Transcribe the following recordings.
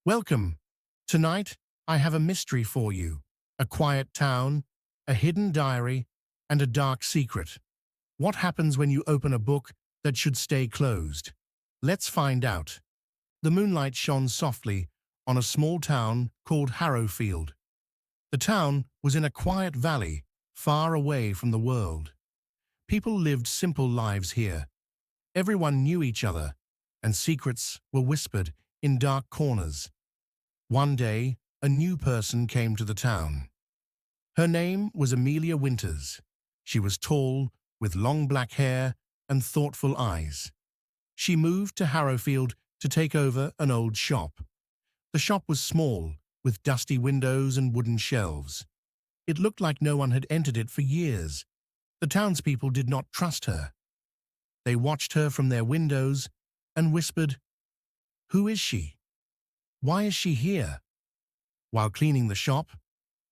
Welcome. Tonight, I have a mystery for you. A quiet town, a hidden diary, and a dark secret. What happens when you open a book that should stay closed? Let's find out. The moonlight shone softly on a small town called Harrowfield. The town was in a quiet valley, far away from the world. People lived simple lives here. Everyone knew each other, and secrets were whispered in dark corners. One day, a new person came to the town. Her name was Amelia Winters. She was tall, with long black hair and thoughtful eyes. She moved to Harrowfield to take over an old shop. The shop was small, with dusty windows and wooden shelves. It looked like no one had entered it for years. The townspeople did not trust her. They watched her from their windows and whispered, "Who is she? Why is she here?" While cleaning the shop,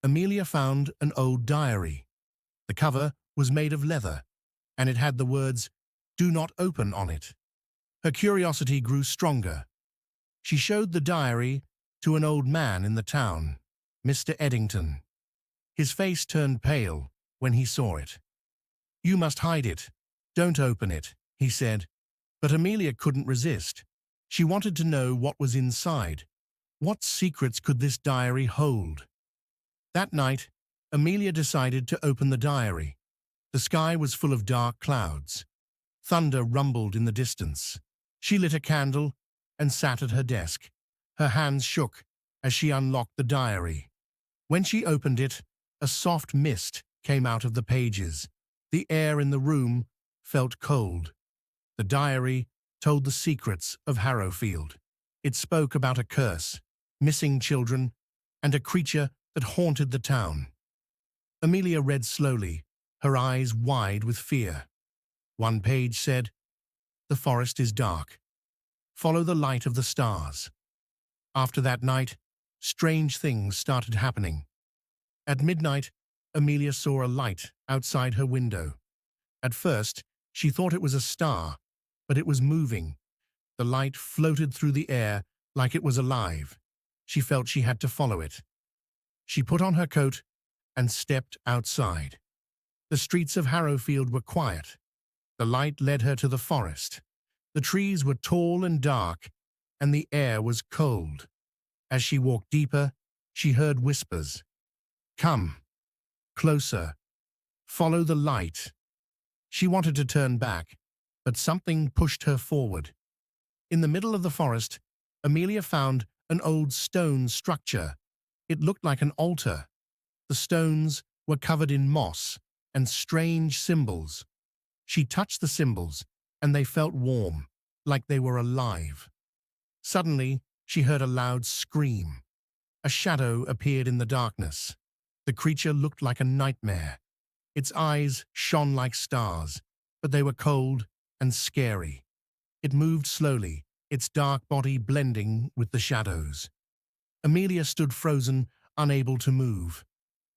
Amelia found an old diary. The cover was made of leather, and it had the words, "Do not open" on it. Her curiosity grew stronger. She showed the diary to an old man in the town, Mr. Eddington. His face turned pale when he saw it. "You must hide it. Don't open it," he said. But Amelia couldn't resist. She wanted to know what was inside. What secrets could this diary hold? That night, Amelia decided to open the diary. The sky was full of dark clouds. Thunder rumbled in the distance. She lit a candle and sat at her desk. Her hands shook as she unlocked the diary. When she opened it, a soft mist came out of the pages. The air in the room felt cold. The diary told the secrets of Harrowfield. It spoke about a curse, missing children, and a creature that haunted the town. Amelia read slowly, her eyes wide with fear. One page said, "The forest is dark. Follow the light of the stars." After that night, strange things started happening. At midnight, Amelia saw a light outside her window. At first, she thought it was a star, but it was moving. The light floated through the air like it was alive. She felt she had to follow it. She put on her coat and stepped outside. The streets of Harrowfield were quiet. The light led her to the forest. The trees were tall and dark, and the air was cold. As she walked deeper, she heard whispers. "Come, closer. Follow the light." She wanted to turn back, but something pushed her forward. In the middle of the forest, Amelia found an old stone structure. It looked like an altar. The stones were covered in moss and strange symbols. She touched the symbols, and they felt warm, like they were alive. Suddenly, she heard a loud scream. A shadow appeared in the darkness. The creature looked like a nightmare. Its eyes shone like stars, but they were cold and scary. It moved slowly, its dark body blending with the shadows. Amelia stood frozen, unable to move.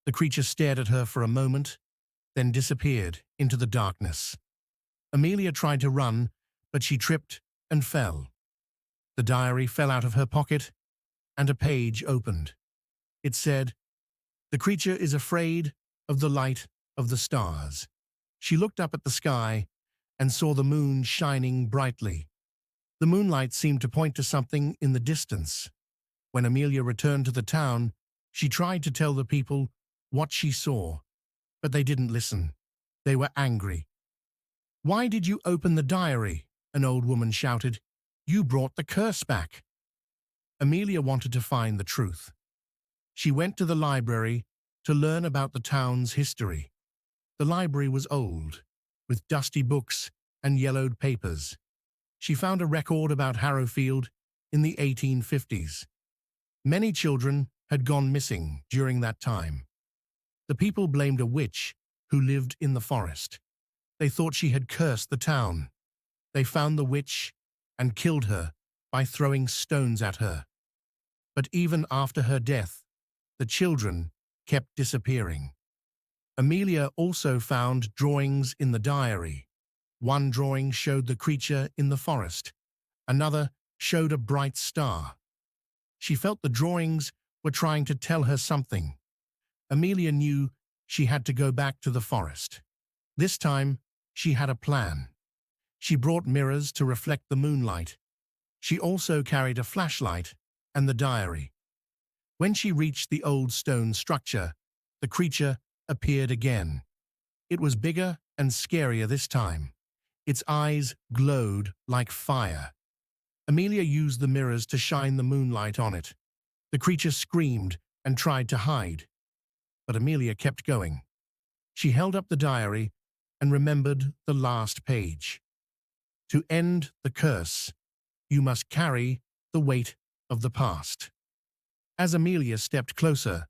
The creature stared at her for a moment, then disappeared into the darkness. Amelia tried to run, but she tripped and fell. The diary fell out of her pocket, and a page opened. It said, "The creature is afraid of the light of the stars." She looked up at the sky and saw the moon shining brightly. The moonlight seemed to point to something in the distance. When Amelia returned to the town, she tried to tell the people what she saw, but they didn't listen. They were angry. "Why did you open the diary?" an old woman shouted. "You brought the curse back." Amelia wanted to find the truth. She went to the library to learn about the town's history. The library was old, with dusty books and yellowed papers. She found a record about Harrowfield in the 1850s. Many children had gone missing during that time. The people blamed a witch who lived in the forest. They thought she had cursed the town. They found the witch and killed her by throwing stones at her. But even after her death, the children kept disappearing. Amelia also found drawings in the diary. One drawing showed the creature in the forest. Another showed a bright star. She felt the drawings were trying to tell her something. Amelia knew she had to go back to the forest. This time, she had a plan. She brought mirrors to reflect the moonlight. She also carried a flashlight and the diary. When she reached the old stone structure, the creature appeared again. It was bigger and scarier this time. Its eyes glowed like fire. Amelia used the mirrors to shine the moonlight on it. The creature screamed and tried to hide, but Amelia kept going. She held up the diary and remembered the last page. To end the curse, you must carry the weight of the past. As Amelia stepped closer,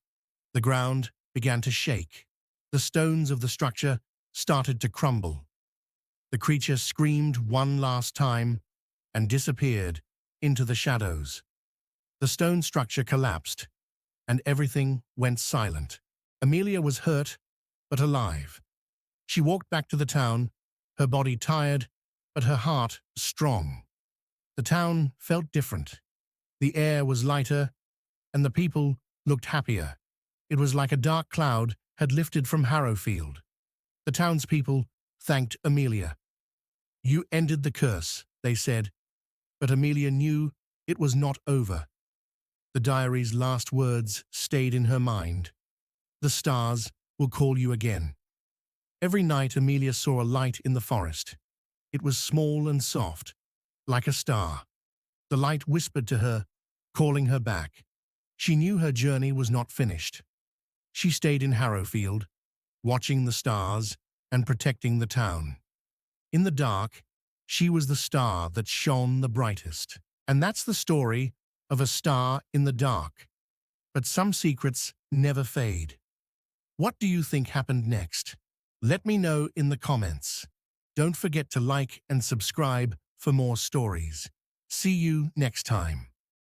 the ground began to shake. The stones of the structure started to crumble. The creature screamed one last time and disappeared into the shadows. The stone structure collapsed, and everything went silent. Amelia was hurt, but alive. She walked back to the town, her body tired, but her heart strong. The town felt different. The air was lighter, and the people looked happier. It was like a dark cloud had lifted from Harrowfield. The townspeople thanked Amelia. "You ended the curse," they said, but Amelia knew it was not over. The diary's last words stayed in her mind. "The stars will call you again." Every night Amelia saw a light in the forest. It was small and soft, like a star. The light whispered to her, calling her back. She knew her journey was not finished. She stayed in Harrowfield, watching the stars and protecting the town. In the dark, she was the star that shone the brightest. And that's the story of a star in the dark. But some secrets never fade. What do you think happened next? Let me know in the comments. Don't forget to like and subscribe for more stories. See you next time.